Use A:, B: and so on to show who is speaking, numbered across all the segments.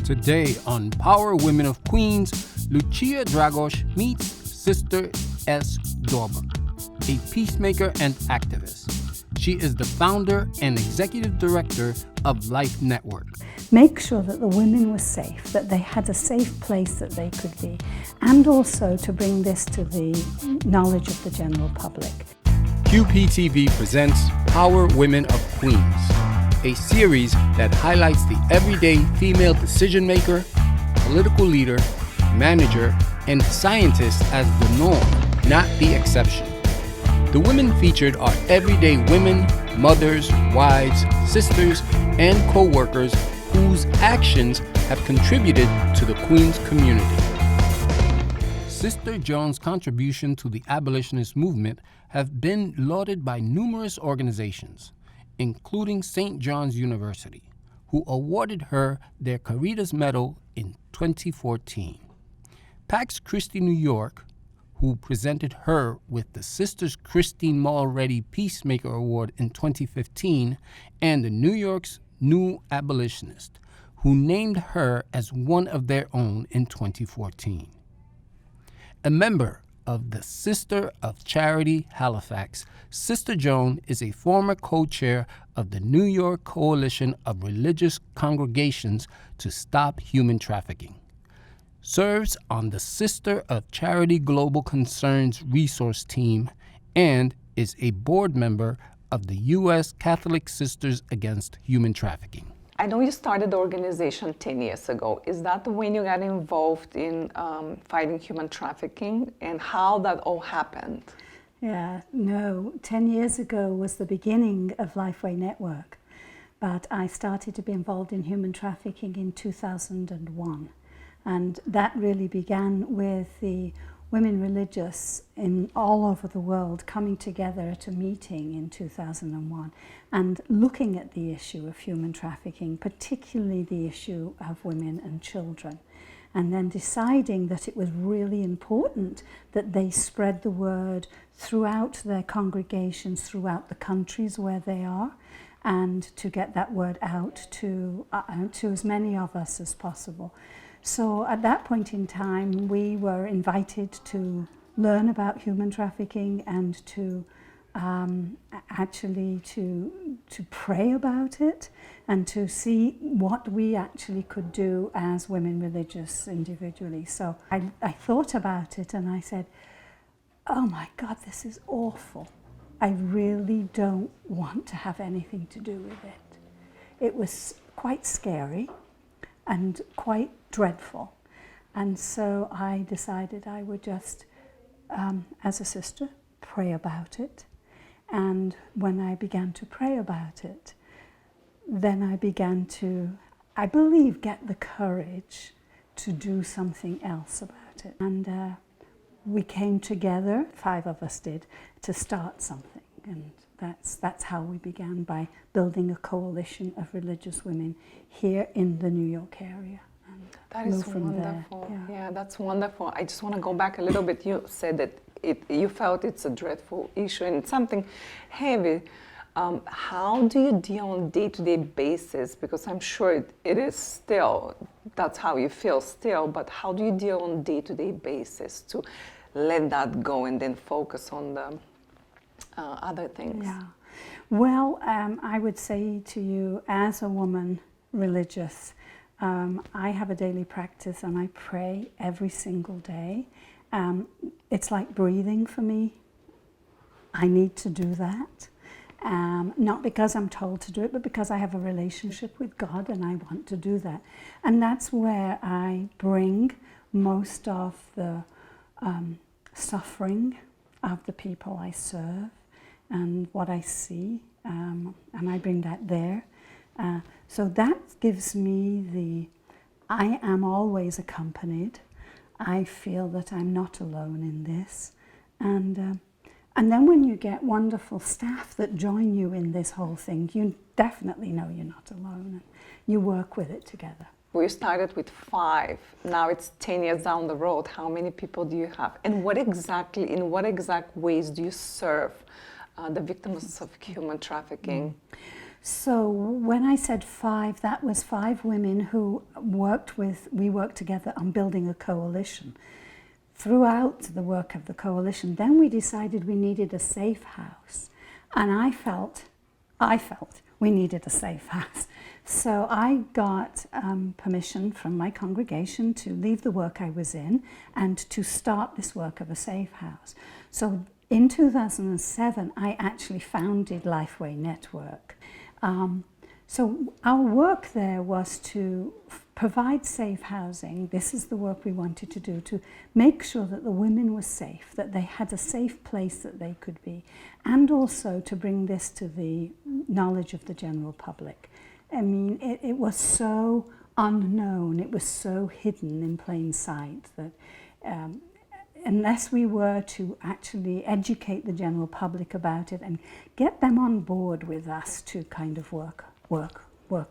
A: Today on Power Women of Queens, Lucia Dragos meets Sister S. Dawber, a peacemaker and activist. She is the founder and executive director of Life Network.
B: Make sure that the women were safe, that they had a safe place that they could be, and also to bring this to the knowledge of the general public.
A: QPTV presents Power Women of Queens, a series that highlights the everyday female decision maker, political leader, manager, and scientist as the norm, not the exception. The women featured are everyday women, mothers, wives, sisters, and co-workers whose actions have contributed to the Queens community. Sister Joan's contribution to the abolitionist movement have been lauded by numerous organizations, including St. John's University, who awarded her their Caritas Medal in 2014. Pax Christi New York, who presented her with the Sisters Christine Mulready Peacemaker Award in 2015, and the New York's New Abolitionist, who named her as one of their own in 2014. A member of the Sister of Charity Halifax, Sister Joan is a former co-chair of the New York Coalition of Religious Congregations to Stop Human Trafficking, serves on the Sister of Charity Global Concerns Resource Team, and is a board member of the U.S. Catholic Sisters Against Human Trafficking.
C: I know you started the organization 10 years ago. Is that when you got involved in fighting human trafficking, and how that all happened?
B: Yeah, no, 10 years ago was the beginning of Lifeway Network, but I started to be involved in human trafficking in 2001. And that really began with the women religious in all over the world coming together at a meeting in 2001 and looking at the issue of human trafficking, particularly the issue of women and children, and then deciding that it was really important that they spread the word throughout their congregations, throughout the countries where they are, and to get that word out to as many of us as possible. So at that point in time, we were invited to learn about human trafficking and to actually to pray about it and to see what we actually could do as women religious individually. So I thought about it and I said, oh my God, this is awful. I really don't want to have anything to do with it. It was quite scary and quite dreadful. And so I decided I would just, as a sister, pray about it. And when I began to pray about it, then I began to, I believe, get the courage to do something else about it. And we came together, 5 of us did, to start something. And that's how we began, by building a coalition of religious women here in the New York area.
C: That is wonderful. Yeah, that's wonderful. I just want to go back a little bit. You said that you felt it's a dreadful issue and it's something heavy. How do you deal on a day-to-day basis? Because I'm sure it is still, that's how you feel still, but how do you deal on a day-to-day basis to let that go and then focus on the other things?
B: Yeah. Well, I would say to you, as a woman religious, I have a daily practice and I pray every single day. It's like breathing for me. I need to do that. Not because I'm told to do it, but because I have a relationship with God and I want to do that. And that's where I bring most of the suffering of the people I serve and what I see, and I bring that there. So that gives me I am always accompanied. I feel that I'm not alone in this. And then when you get wonderful staff that join you in this whole thing, you definitely know you're not alone. And you work with it together.
C: We started with 5. Now it's 10 years down the road. How many people do you have? And in what exact ways do you serve the victims of human trafficking?
B: So when I said 5, that was 5 women who we worked together on building a coalition. Throughout the work of the coalition, then we decided we needed a safe house. And I felt we needed a safe house. So I got permission from my congregation to leave the work I was in and to start this work of a safe house. So in 2007, I actually founded Lifeway Network. So our work there was to provide safe housing. This is the work we wanted to do, to make sure that the women were safe, that they had a safe place that they could be, and also to bring this to the knowledge of the general public. I mean, it was so unknown, it was so hidden in plain sight that unless we were to actually educate the general public about it and get them on board with us to kind of work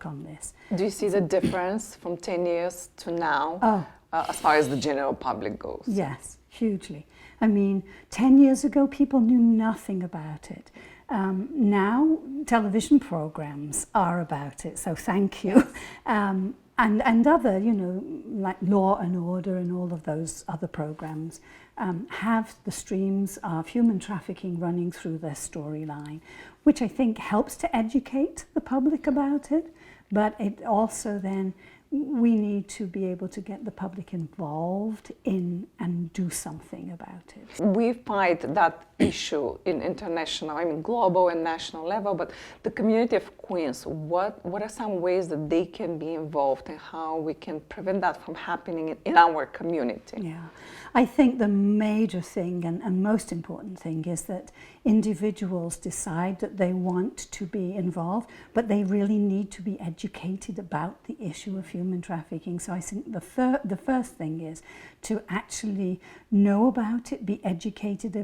B: on this.
C: Do you see the difference from 10 years to now as far as the general public goes?
B: Yes, hugely. I mean, 10 years ago, people knew nothing about it. Now, television programs are about it, so thank you. And other, you know, like Law and Order and all of those other programs have the streams of human trafficking running through their storyline, which I think helps to educate the public about it, but it also then, we need to be able to get the public involved in and do something about it.
C: We fight that issue in international, I mean global and national level, but the community of Queens, what are some ways that they can be involved and how we can prevent that from happening in our community?
B: Yeah, I think the major thing and most important thing is that individuals decide that they want to be involved, but they really need to be educated about the issue of human trafficking. So I think the first thing is to actually know about it, be educated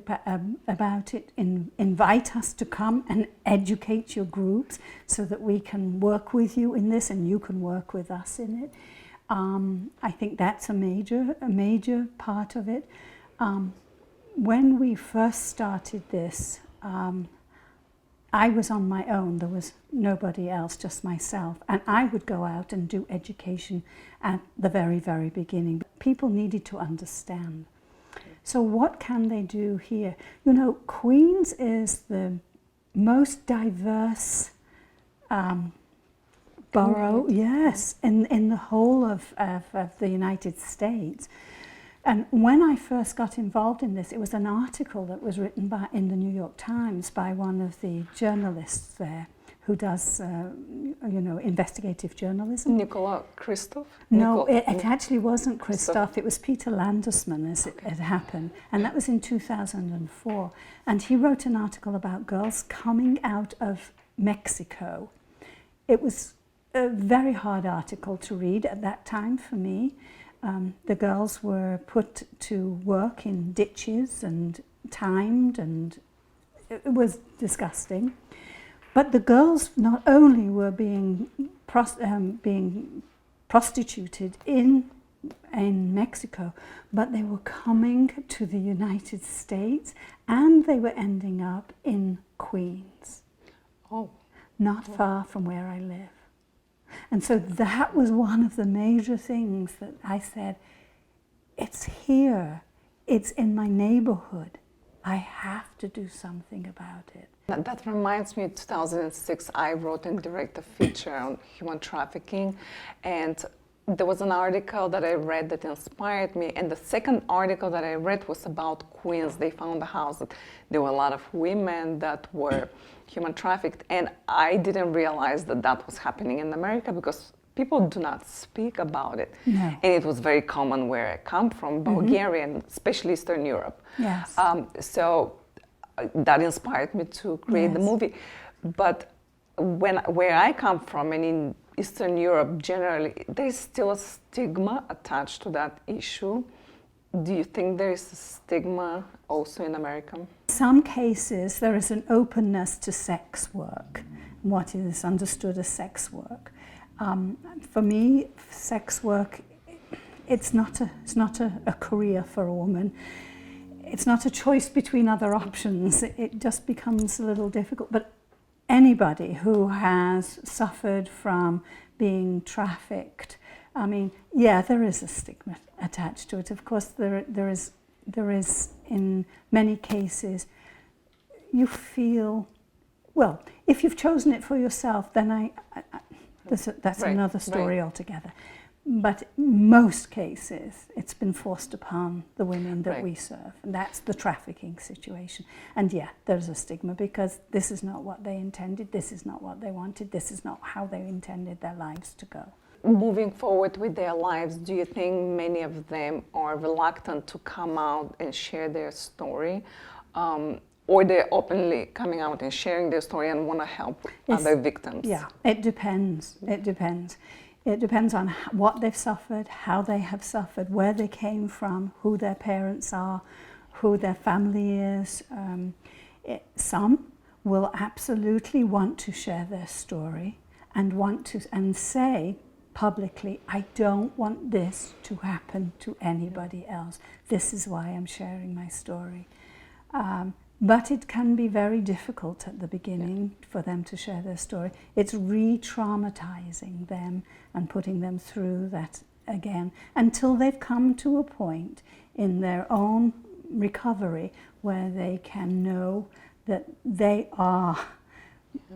B: about it, invite us to come and educate your groups so that we can work with you in this and you can work with us in it. I think that's a major part of it. When we first started this, I was on my own. There was nobody else, just myself. And I would go out and do education at the very, very beginning. People needed to understand. So what can they do here? You know, Queens is the most diverse borough, yes, in the whole of the United States. And when I first got involved in this, it was an article that was written in the New York Times by one of the journalists there who does, you know, investigative journalism.
C: Nicola Christoph?
B: No, it actually wasn't Christoph. It was Peter Landesman as it happened. And that was in 2004. And he wrote an article about girls coming out of Mexico. It was a very hard article to read at that time for me. The girls were put to work in ditches and timed, and it was disgusting. But the girls not only were being prostituted in Mexico, but they were coming to the United States and they were ending up in Queens, not far from where I live. And so that was one of the major things that I said, it's here, it's in my neighborhood. I have to do something about it.
C: That reminds me, in 2006, I wrote and directed a feature on human trafficking, and there was an article that I read that inspired me, and the second article that I read was about Queens. They found a house that there were a lot of women that were human trafficked, and I didn't realize that that was happening in America because people do not speak about it.
B: No.
C: And it was very common where I come from, Bulgaria, and especially Eastern Europe.
B: Yes.
C: So that inspired me to create the movie. But where I come from, and in Eastern Europe generally, there's still a stigma attached to that issue. Do you think there is a stigma also in America?
B: In some cases, there is an openness to sex work, what is understood as sex work. For me, sex work, it's not a career for a woman. It's not a choice between other options. It just becomes a little difficult. But anybody who has suffered from being trafficked, I mean, yeah, there is a stigma attached to it. Of course, there is in many cases, you feel, well, if you've chosen it for yourself, then that's another story altogether. But in most cases, it's been forced upon the women that we serve. And that's the trafficking situation. And yeah, there's a stigma because this is not what they intended, this is not what they wanted, this is not how they intended their lives to go.
C: Moving forward with their lives, do you think many of them are reluctant to come out and share their story? Or they're openly coming out and sharing their story and want to help other victims?
B: Yeah, it depends. It depends. It depends on what they've suffered, how they have suffered, where they came from, who their parents are, who their family is. Some will absolutely want to share their story and say publicly, I don't want this to happen to anybody else. This is why I'm sharing my story. But it can be very difficult at the beginning for them to share their story. It's re-traumatizing them and putting them through that again until they've come to a point in their own recovery where they can know that they are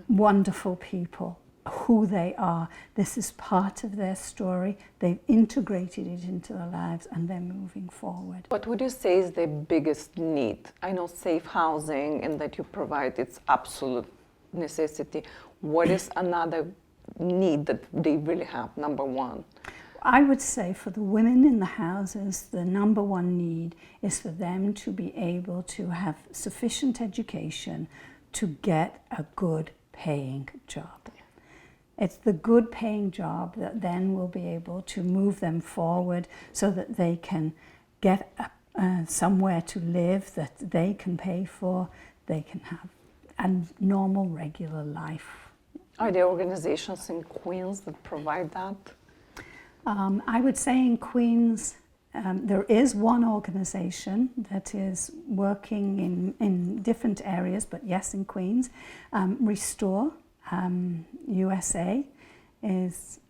B: wonderful people, who they are. This is part of their story. They've integrated it into their lives and they're moving forward.
C: What would you say is their biggest need? I know safe housing and that you provide, it's absolute necessity. What is another need that they really have, number one?
B: I would say for the women in the houses, the number one need is for them to be able to have sufficient education to get a good paying job. It's the good paying job that then will be able to move them forward so that they can get somewhere to live that they can pay for, they can have a normal, regular life.
C: Are there organizations in Queens that provide that?
B: I would say in Queens, there is one organization that is working in different areas, but yes, in Queens. Restore USA is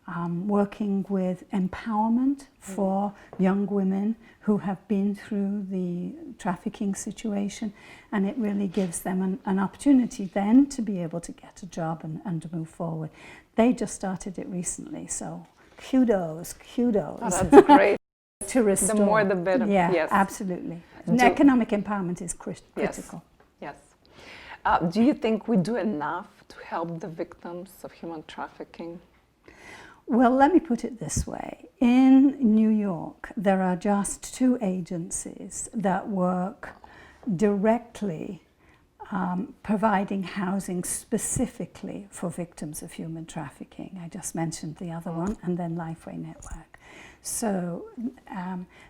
B: working with empowerment for young women who have been through the trafficking situation, and it really gives them an opportunity then to be able to get a job and to move forward. They just started it recently, so kudos.
C: Oh, that's great.
B: To restore.
C: The more the better.
B: Yeah,
C: yes.
B: Absolutely. Economic empowerment is critical.
C: Yes. Do you think we do enough to help the victims of human trafficking?
B: Well, let me put it this way. In New York, there are just 2 agencies that work directly providing housing specifically for victims of human trafficking. I just mentioned the other one, and then Lifeway Network. So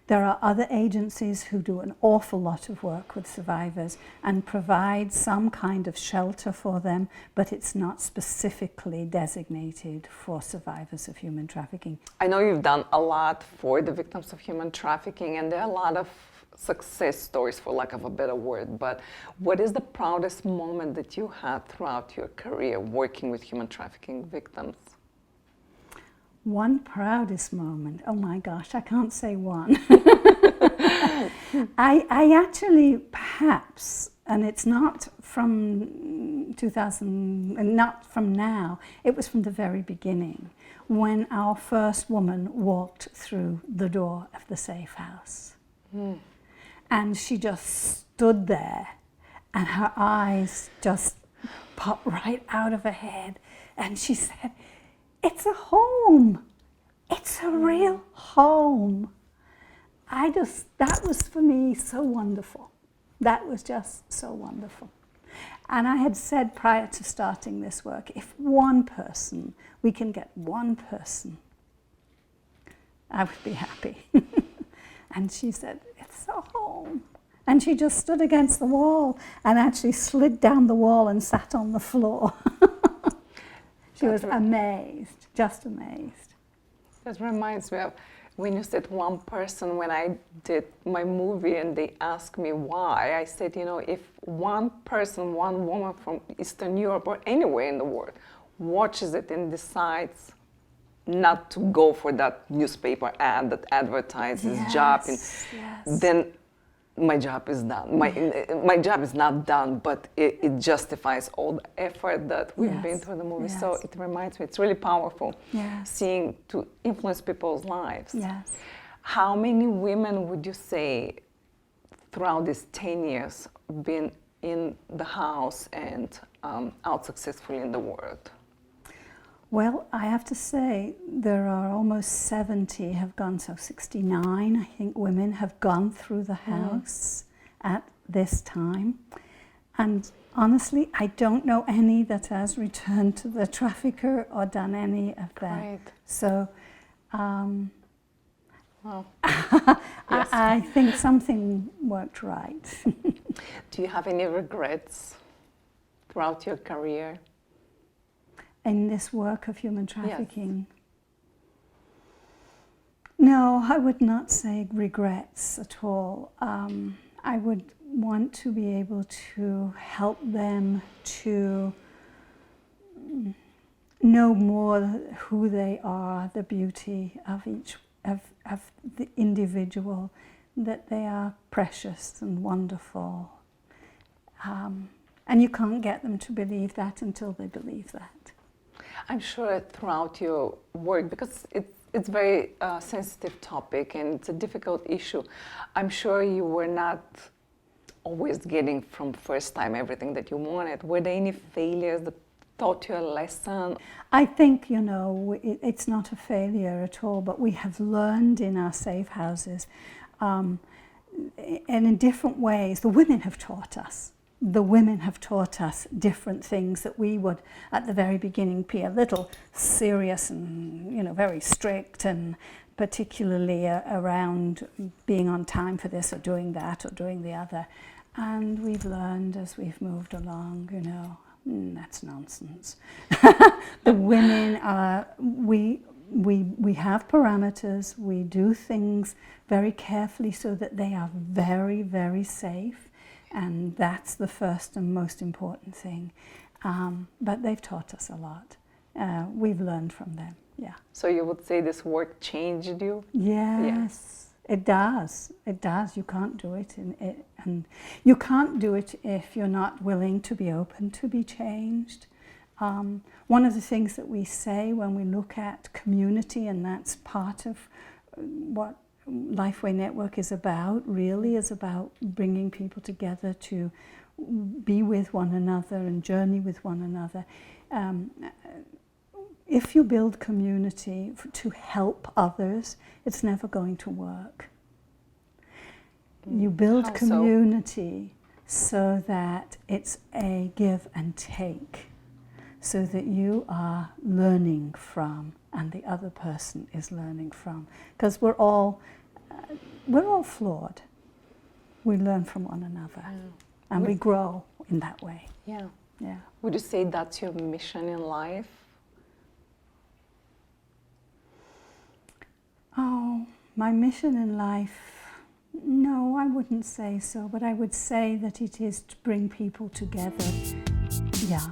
B: there are other agencies who do an awful lot of work with survivors and provide some kind of shelter for them, but it's not specifically designated for survivors of human trafficking.
C: I know you've done a lot for the victims of human trafficking, and there are a lot of success stories, for lack of a better word, but what is the proudest moment that you had throughout your career working with human trafficking victims?
B: One proudest moment, oh my gosh, I can't say one. I actually perhaps, and it's not from 2000, and not from now, it was from the very beginning, when our first woman walked through the door of the safe house. And she just stood there and her eyes just popped right out of her head. And she said, "It's a home. It's a real home." That was for me so wonderful. That was just so wonderful. And I had said prior to starting this work, if we can get one person, I would be happy. And she said, "It's a home." And she just stood against the wall and actually slid down the wall and sat on the floor. She was amazed, just amazed.
C: That reminds me of When you said one person, when I did my movie and they asked me why, I said, you know, if one person, one woman from Eastern Europe or anywhere in the world watches it and decides not to go for that newspaper ad that advertises job, then my job is done. My job is not done, but it justifies all the effort that we've been through the movie. So it reminds me, it's really powerful seeing to influence people's lives. How many women would you say throughout these 10 years been in the house and out successfully in the world?
B: Well, I have to say there are almost 70 have gone, so 69 I think women have gone through the house at this time. And honestly, I don't know any that has returned to the trafficker or done any of that.
C: Right.
B: So
C: Wow.
B: I think something worked right.
C: Do you have any regrets throughout your career?
B: In this work of human trafficking? No, I would not say regrets at all. I would want to be able to help them to know more who they are, the beauty of each of the individual, that they are precious and wonderful. And you can't get them to believe that until they believe that.
C: I'm sure throughout your work, because it's very sensitive topic and it's a difficult issue, I'm sure you were not always getting from first time everything that you wanted. Were there any failures that taught you a lesson?
B: I think, you know, it's not a failure at all, but we have learned in our safe houses, and in different ways. The women have taught us. The women have taught us different things that we would, at the very beginning, be a little serious and, you know, very strict, and particularly around being on time for this or doing that or doing the other. And we've learned as we've moved along, you know, that's nonsense. The women are, we have parameters, we do things very carefully so that they are very, very safe. And that's the first and most important thing. But they've taught us a lot. We've learned from them, yeah.
C: So you would say this work changed you?
B: Yes, it does. It does. You can't do it, and you can't do it if you're not willing to be open to be changed. One of the things that we say when we look at community, and that's part of what Lifeway Network is about, really is about bringing people together to be with one another and journey with one another. If you build community to help others, it's never going to work. You build community so that it's a give and take, so that you are learning from and the other person is learning from. Because we're all flawed. We learn from one another, and we grow in that way.
C: Yeah.
B: Yeah.
C: Would you say that's your mission in life?
B: Oh, my mission in life? No, I wouldn't say so, but I would say that it is to bring people together. Yeah.